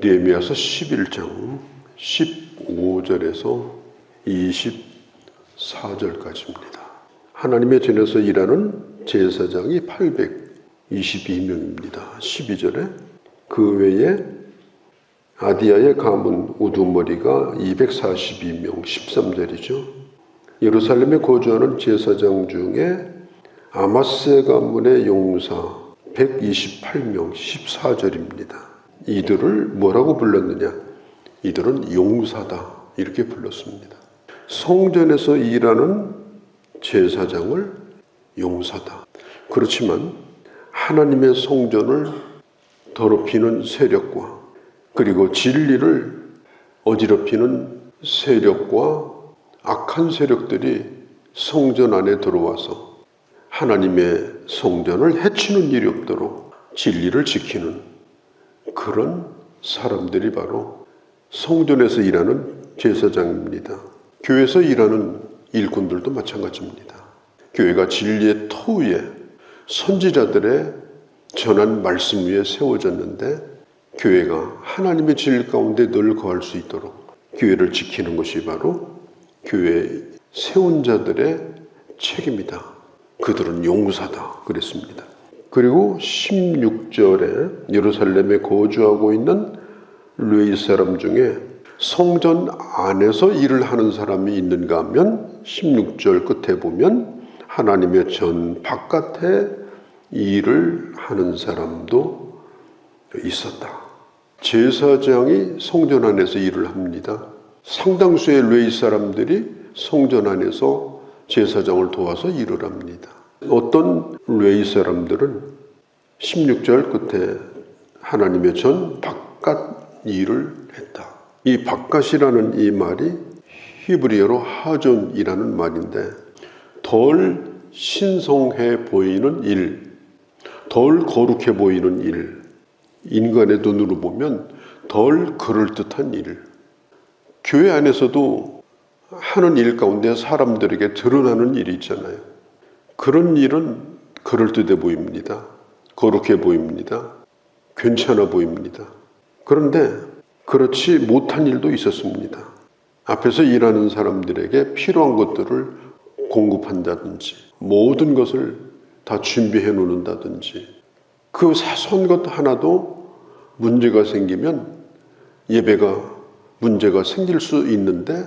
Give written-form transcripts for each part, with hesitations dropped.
느헤미야서 11장 15절에서 24절까지입니다. 하나님의 전에서 일하는 제사장이 822명입니다. 12절에 그 외에 아디야의 가문 우두머리가 242명, 13절이죠. 예루살렘에 거주하는 제사장 중에 아마세 가문의 용사 128명, 14절입니다. 이들을 뭐라고 불렀느냐? 이들은 용사다, 이렇게 불렀습니다. 성전에서 일하는 제사장을 용사다. 그렇지만 하나님의 성전을 더럽히는 세력과 그리고 진리를 어지럽히는 세력과 악한 세력들이 성전 안에 들어와서 하나님의 성전을 해치는 일이 없도록 진리를 지키는 그런 사람들이 바로 성전에서 일하는 제사장입니다. 교회에서 일하는 일꾼들도 마찬가지입니다. 교회가 진리의 터 위에 선지자들의 전한 말씀 위에 세워졌는데 교회가 하나님의 진리 가운데 늘 거할 수 있도록 교회를 지키는 것이 바로 교회에 세운 자들의 책임이다. 그들은 용사다 그랬습니다. 그리고 16절에 예루살렘에 거주하고 있는 르웨이 사람 중에 성전 안에서 일을 하는 사람이 있는가 하면 16절 끝에 보면 하나님의 전 바깥에 일을 하는 사람도 있었다. 제사장이 성전 안에서 일을 합니다. 상당수의 르웨이 사람들이 성전 안에서 제사장을 도와서 일을 합니다. 어떤 르웨이 사람들은 16절 끝에 하나님의 전 바깥 일을 했다. 이 바깥이라는 이 말이 히브리어로 하존이라는 말인데 덜 신성해 보이는 일, 덜 거룩해 보이는 일, 인간의 눈으로 보면 덜 그럴듯한 일. 교회 안에서도 하는 일 가운데 사람들에게 드러나는 일이 있잖아요. 그런 일은 그럴듯해 보입니다. 거룩해 보입니다. 괜찮아 보입니다. 그런데 그렇지 못한 일도 있었습니다. 앞에서 일하는 사람들에게 필요한 것들을 공급한다든지 모든 것을 다 준비해 놓는다든지 그 사소한 것 하나도 문제가 생기면 예배가 문제가 생길 수 있는데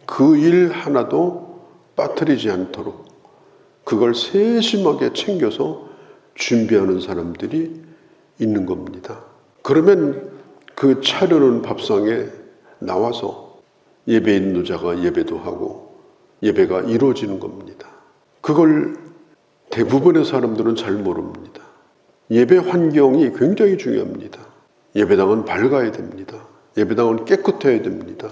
그 일 하나도 빠뜨리지 않도록 그걸 세심하게 챙겨서 준비하는 사람들이 있는 겁니다. 그러면 그 차려놓은 밥상에 나와서 예배 인도자가 예배도 하고 예배가 이루어지는 겁니다. 그걸 대부분의 사람들은 잘 모릅니다. 예배 환경이 굉장히 중요합니다. 예배당은 밝아야 됩니다. 예배당은 깨끗해야 됩니다.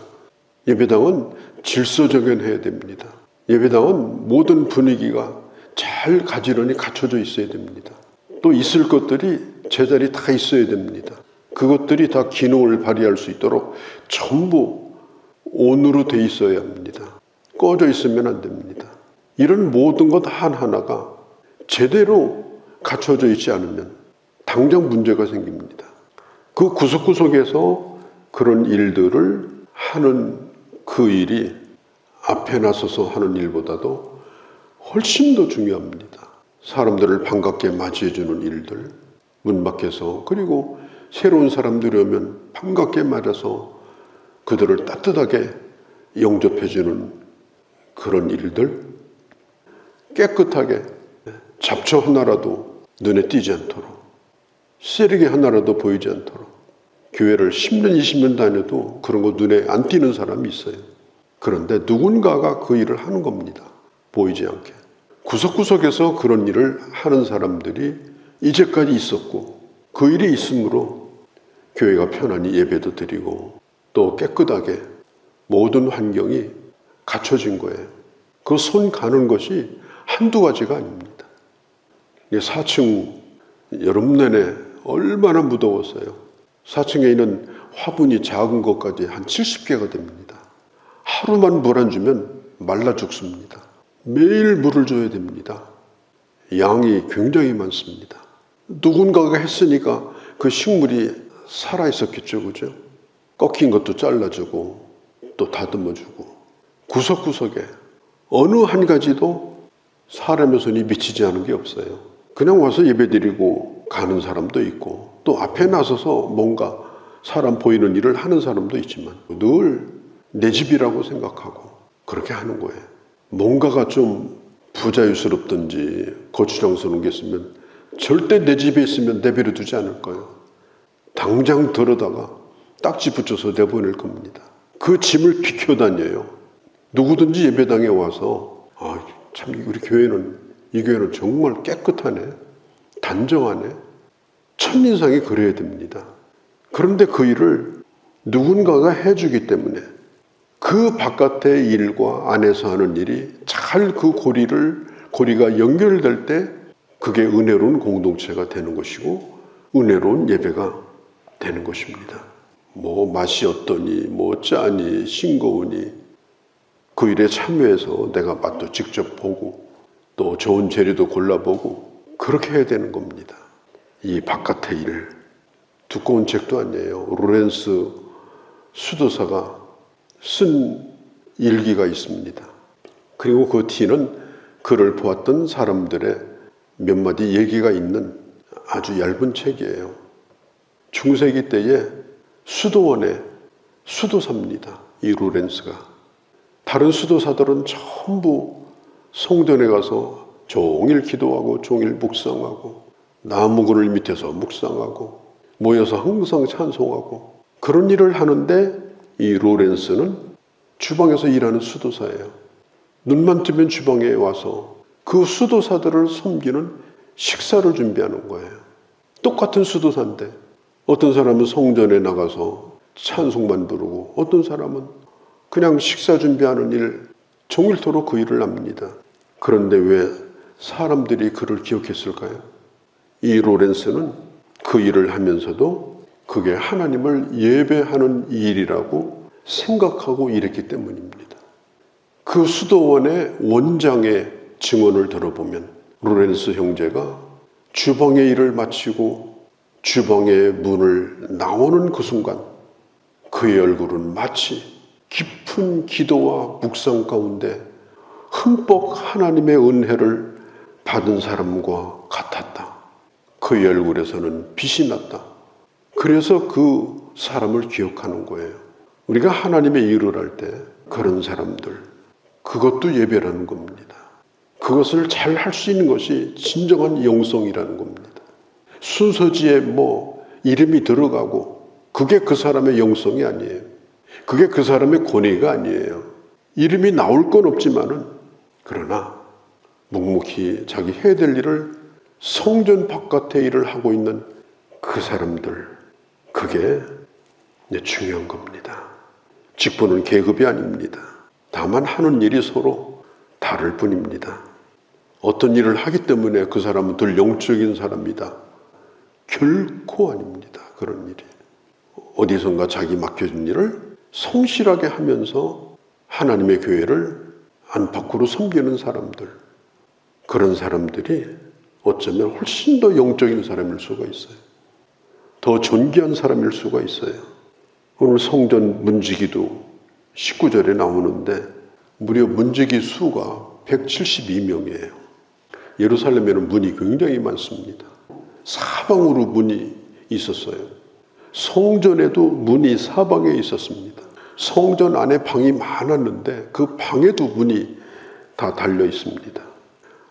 예배당은 질서정연해야 됩니다. 예배당은 모든 분위기가 잘 가지런히 갖춰져 있어야 됩니다. 또 있을 것들이 제자리 다 있어야 됩니다. 그것들이 다 기능을 발휘할 수 있도록 전부 온으로 돼 있어야 합니다. 꺼져 있으면 안 됩니다. 이런 모든 것 하나하나가 제대로 갖춰져 있지 않으면 당장 문제가 생깁니다. 그 구석구석에서 그런 일들을 하는 그 일이 앞에 나서서 하는 일보다도 훨씬 더 중요합니다. 사람들을 반갑게 맞이해주는 일들, 문 밖에서 그리고 새로운 사람들이 오면 반갑게 맞아서 그들을 따뜻하게 영접해주는 그런 일들, 깨끗하게 잡초 하나라도 눈에 띄지 않도록 쓰레기 하나라도 보이지 않도록 교회를 10년, 20년 다녀도 그런 거 눈에 안 띄는 사람이 있어요. 그런데 누군가가 그 일을 하는 겁니다. 보이지 않게. 구석구석에서 그런 일을 하는 사람들이 이제까지 있었고 그 일이 있으므로 교회가 편안히 예배도 드리고 또 깨끗하게 모든 환경이 갖춰진 거예요. 그 손 가는 것이 한두 가지가 아닙니다. 4층 여름 내내 얼마나 무더웠어요. 4층에 있는 화분이 작은 것까지 한 70개가 됩니다. 하루만 물 안 주면 말라 죽습니다. 매일 물을 줘야 됩니다. 양이 굉장히 많습니다. 누군가가 했으니까 그 식물이 살아있었겠죠, 그죠? 꺾인 것도 잘라주고 또 다듬어주고 구석구석에 어느 한 가지도 사람의 손이 미치지 않은 게 없어요. 그냥 와서 예배드리고 가는 사람도 있고 또 앞에 나서서 뭔가 사람 보이는 일을 하는 사람도 있지만 늘 내 집이라고 생각하고 그렇게 하는 거예요. 뭔가가 좀 부자유스럽든지 거추장스러운 게 있으면 절대 내 집에 있으면 내버려 두지 않을 거예요. 당장 들어다가 딱지 붙여서 내보낼 겁니다. 그 짐을 비켜다녀요. 누구든지 예배당에 와서 참 우리 교회는 이 교회는 정말 깨끗하네, 단정하네, 첫인상이 그래야 됩니다. 그런데 그 일을 누군가가 해주기 때문에 그 바깥의 일과 안에서 하는 일이 잘 그 고리가 연결될 때 그게 은혜로운 공동체가 되는 것이고 은혜로운 예배가 되는 것입니다. 뭐 맛이 어떠니, 뭐 짜니, 싱거우니 그 일에 참여해서 내가 맛도 직접 보고 또 좋은 재료도 골라보고 그렇게 해야 되는 겁니다. 이 바깥의 일, 두꺼운 책도 아니에요. 로렌스 수도사가 쓴 일기가 있습니다. 그리고 그 뒤는 그를 보았던 사람들의 몇 마디 얘기가 있는 아주 얇은 책이에요. 중세기 때에 수도원의 수도사입니다. 이 로렌스가. 다른 수도사들은 전부 성전에 가서 종일 기도하고 종일 묵상하고 나무 그늘 밑에서 묵상하고 모여서 항상 찬송하고 그런 일을 하는데 이 로렌스는 주방에서 일하는 수도사예요. 눈만 뜨면 주방에 와서 그 수도사들을 섬기는 식사를 준비하는 거예요. 똑같은 수도사인데 어떤 사람은 성전에 나가서 찬송만 부르고 어떤 사람은 그냥 식사 준비하는 일 종일토록 그 일을 합니다. 그런데 왜 사람들이 그를 기억했을까요? 이 로렌스는 그 일을 하면서도 그게 하나님을 예배하는 일이라고 생각하고 일했기 때문입니다. 그 수도원의 원장의 증언을 들어보면 로렌스 형제가 주방의 일을 마치고 주방의 문을 나오는 그 순간 그의 얼굴은 마치 깊은 기도와 묵상 가운데 흠뻑 하나님의 은혜를 받은 사람과 같았다. 그의 얼굴에서는 빛이 났다. 그래서 그 사람을 기억하는 거예요. 우리가 하나님의 일을 할 때 그런 사람들, 그것도 예배라는 겁니다. 그것을 잘 할 수 있는 것이 진정한 영성이라는 겁니다. 순서지에 이름이 들어가고 그게 그 사람의 영성이 아니에요. 그게 그 사람의 권위가 아니에요. 이름이 나올 건 없지만은 그러나 묵묵히 자기 해야 될 일을 성전 바깥의 일을 하고 있는 그 사람들, 그게 중요한 겁니다. 직분은 계급이 아닙니다. 다만 하는 일이 서로 다를 뿐입니다. 어떤 일을 하기 때문에 그 사람은 덜 영적인 사람이다. 결코 아닙니다. 그런 일이. 어디선가 자기 맡겨진 일을 성실하게 하면서 하나님의 교회를 안팎으로 섬기는 사람들, 그런 사람들이 어쩌면 훨씬 더 영적인 사람일 수가 있어요. 더 존귀한 사람일 수가 있어요. 오늘 성전 문지기도 19절에 나오는데 무려 문지기 수가 172명이에요. 예루살렘에는 문이 굉장히 많습니다. 사방으로 문이 있었어요. 성전에도 문이 사방에 있었습니다. 성전 안에 방이 많았는데 그 방에도 문이 다 달려 있습니다.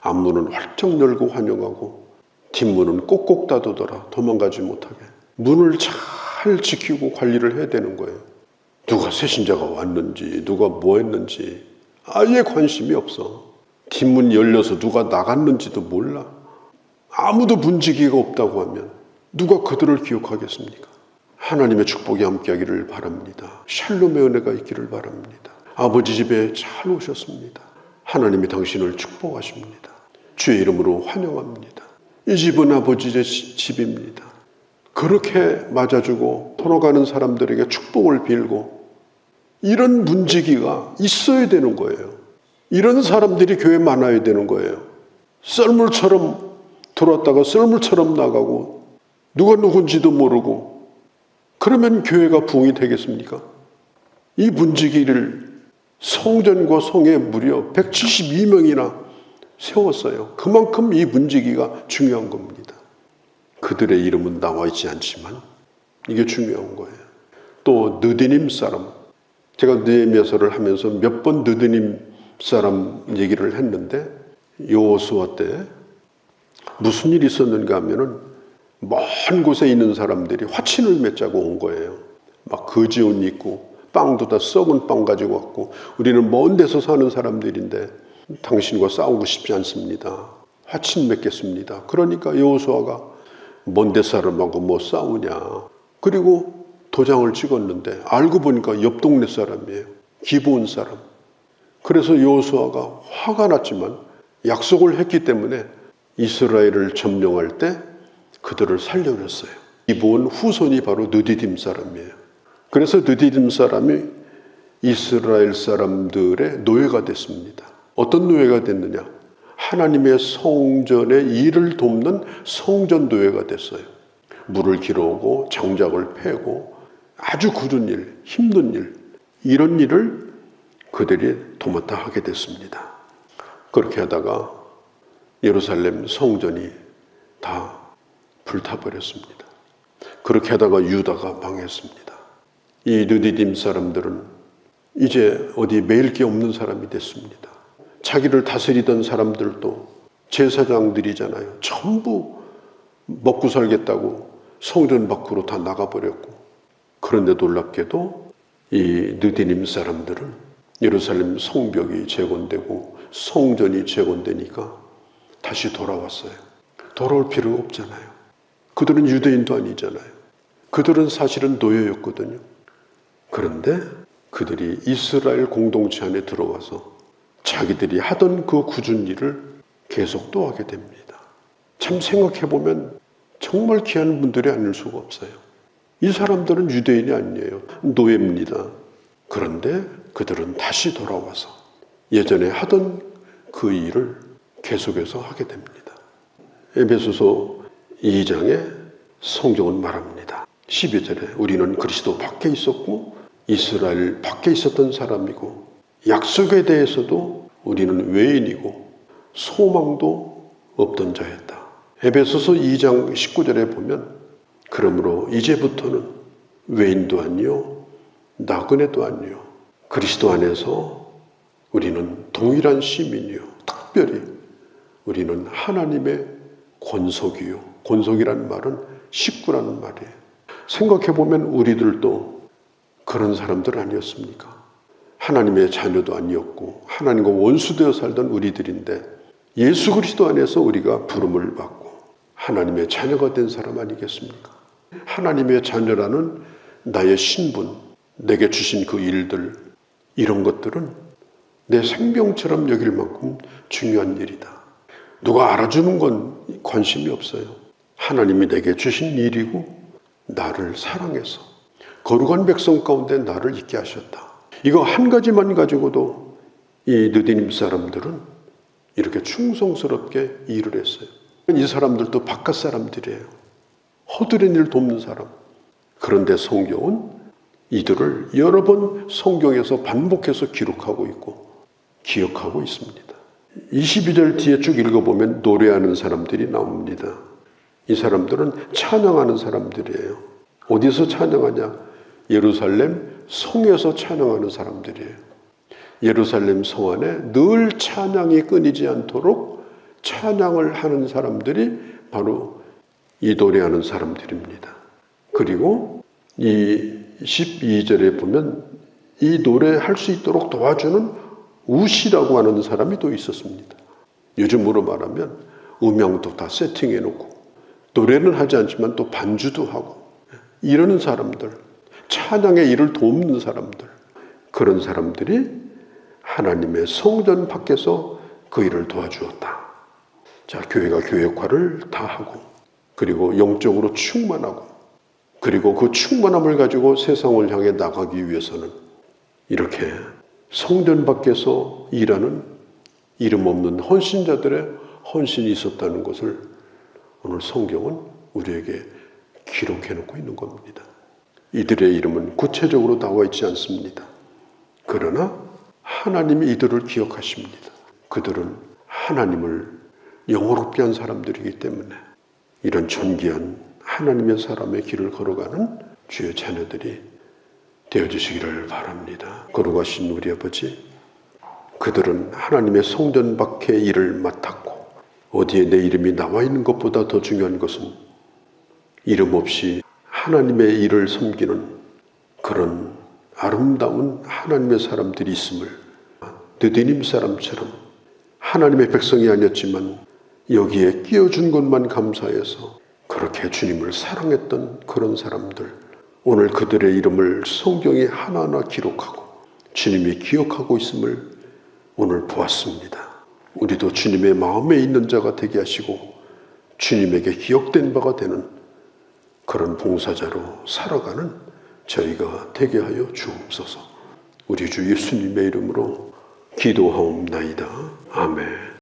앞문은 활짝 열고 환영하고 뒷문은 꼭꼭 닫아둬라 도망가지 못하게. 문을 잘 지키고 관리를 해야 되는 거예요. 누가 새신자가 왔는지 누가 뭐 했는지 아예 관심이 없어. 뒷문 열려서 누가 나갔는지도 몰라. 아무도 문지기가 없다고 하면 누가 그들을 기억하겠습니까? 하나님의 축복이 함께하기를 바랍니다. 샬롬의 은혜가 있기를 바랍니다. 아버지 집에 잘 오셨습니다. 하나님이 당신을 축복하십니다. 주의 이름으로 환영합니다. 이 집은 아버지의 집입니다. 그렇게 맞아주고 돌아가는 사람들에게 축복을 빌고 이런 문지기가 있어야 되는 거예요. 이런 사람들이 교회에 많아야 되는 거예요. 썰물처럼 들어왔다가 썰물처럼 나가고 누가 누군지도 모르고 그러면 교회가 부흥이 되겠습니까? 이 문지기를 성전과 성에 무려 172명이나 세웠어요. 그만큼 이 문지기가 중요한 겁니다. 그들의 이름은 나와 있지 않지만 이게 중요한 거예요. 또 느디님 사람, 제가 느헤미야서를 하면서 몇 번 느디님 사람 얘기를 했는데 여호수아 때 무슨 일이 있었는가 하면은 먼 곳에 있는 사람들이 화친을 맺자고 온 거예요. 막 거지 옷 입고 빵도 다 썩은 빵 가지고 왔고, 우리는 먼 데서 사는 사람들인데 당신과 싸우고 싶지 않습니다. 화친 맺겠습니다. 그러니까 여호수아가 먼 데 사람하고 뭐 싸우냐. 그리고 도장을 찍었는데 알고 보니까 옆 동네 사람이에요. 기브온 사람. 그래서 여호수아가 화가 났지만 약속을 했기 때문에 이스라엘을 점령할 때 그들을 살려냈어요. 기브온 후손이 바로 느디딤 사람이에요. 그래서 느디딤 사람이 이스라엘 사람들의 노예가 됐습니다. 어떤 노예가 됐느냐? 하나님의 성전의 일을 돕는 성전 노예가 됐어요. 물을 길어오고 장작을 패고 아주 굳은 일, 힘든 일, 이런 일을 그들이 도맡아 하게 됐습니다. 그렇게 하다가 예루살렘 성전이 다 불타버렸습니다. 그렇게 하다가 유다가 망했습니다. 이 느디딤 사람들은 이제 어디 매일 게 없는 사람이 됐습니다. 자기를 다스리던 사람들도 제사장들이잖아요. 전부 먹고 살겠다고 성전 밖으로 다 나가버렸고, 그런데 놀랍게도 이 느디님 사람들은 예루살렘 성벽이 재건되고 성전이 재건되니까 다시 돌아왔어요. 돌아올 필요가 없잖아요. 그들은 유대인도 아니잖아요. 그들은 사실은 노예였거든요. 그런데 그들이 이스라엘 공동체 안에 들어와서 자기들이 하던 그 굳은 일을 계속 또 하게 됩니다. 참 생각해보면 정말 귀한 분들이 아닐 수가 없어요. 이 사람들은 유대인이 아니에요. 노예입니다. 그런데 그들은 다시 돌아와서 예전에 하던 그 일을 계속해서 하게 됩니다. 에베소서 2장에 성경은 말합니다. 12절에 우리는 그리스도 밖에 있었고 이스라엘 밖에 있었던 사람이고 약속에 대해서도 우리는 외인이고 소망도 없던 자였다. 에베소서 2장 19절에 보면 그러므로 이제부터는 외인도 아니요 나그네도 아니요 그리스도 안에서 우리는 동일한 시민이요 특별히 우리는 하나님의 권속이요. 권속이라는 말은 식구라는 말이에요. 생각해보면 우리들도 그런 사람들 아니었습니까? 하나님의 자녀도 아니었고 하나님과 원수되어 살던 우리들인데 예수 그리스도 안에서 우리가 부름을 받고 하나님의 자녀가 된 사람 아니겠습니까? 하나님의 자녀라는 나의 신분, 내게 주신 그 일들, 이런 것들은 내 생명처럼 여길 만큼 중요한 일이다. 누가 알아주는 건 관심이 없어요. 하나님이 내게 주신 일이고 나를 사랑해서 거룩한 백성 가운데 나를 있게 하셨다. 이거 한 가지만 가지고도 이 느디님 사람들은 이렇게 충성스럽게 일을 했어요. 이 사람들도 바깥 사람들이에요. 허드렛 일 돕는 사람. 그런데 성경은 이들을 여러 번 성경에서 반복해서 기록하고 있고 기억하고 있습니다. 22절 뒤에 쭉 읽어보면 노래하는 사람들이 나옵니다. 이 사람들은 찬양하는 사람들이에요. 어디서 찬양하냐? 예루살렘 성에서 찬양하는 사람들이에요. 예루살렘 성 안에 늘 찬양이 끊이지 않도록 찬양을 하는 사람들이 바로 이 노래하는 사람들입니다. 그리고 이 12절에 보면 이 노래할 수 있도록 도와주는 우시라고 하는 사람이 또 있었습니다. 요즘으로 말하면 음향도 다 세팅해 놓고 노래는 하지 않지만 또 반주도 하고 이러는 사람들, 찬양의 일을 돕는 사람들, 그런 사람들이 하나님의 성전 밖에서 그 일을 도와주었다. 자, 교회가 교회 역할을 다 하고 그리고 영적으로 충만하고 그리고 그 충만함을 가지고 세상을 향해 나가기 위해서는 이렇게 성전 밖에서 일하는 이름 없는 헌신자들의 헌신이 있었다는 것을 오늘 성경은 우리에게 기록해 놓고 있는 겁니다. 이들의 이름은 구체적으로 나와 있지 않습니다. 그러나 하나님이 이들을 기억하십니다. 그들은 하나님을 영원롭게 한 사람들이기 때문에 이런 존귀한 하나님의 사람의 길을 걸어가는 주의 자녀들이 되어주시기를 바랍니다. 걸어가신 우리 아버지, 그들은 하나님의 성전 밖의 일을 맡았고 어디에 내 이름이 나와 있는 것보다 더 중요한 것은 이름 없이 하나님의 일을 섬기는 그런 아름다운 하나님의 사람들이 있음을 느디님 사람처럼 하나님의 백성이 아니었지만 여기에 끼워준 것만 감사해서 그렇게 주님을 사랑했던 그런 사람들, 오늘 그들의 이름을 성경에 하나하나 기록하고 주님이 기억하고 있음을 오늘 보았습니다. 우리도 주님의 마음에 있는 자가 되게 하시고 주님에게 기억된 바가 되는 그런 봉사자로 살아가는 저희가 되게 하여 주옵소서. 우리 주 예수님의 이름으로 기도하옵나이다. 아멘.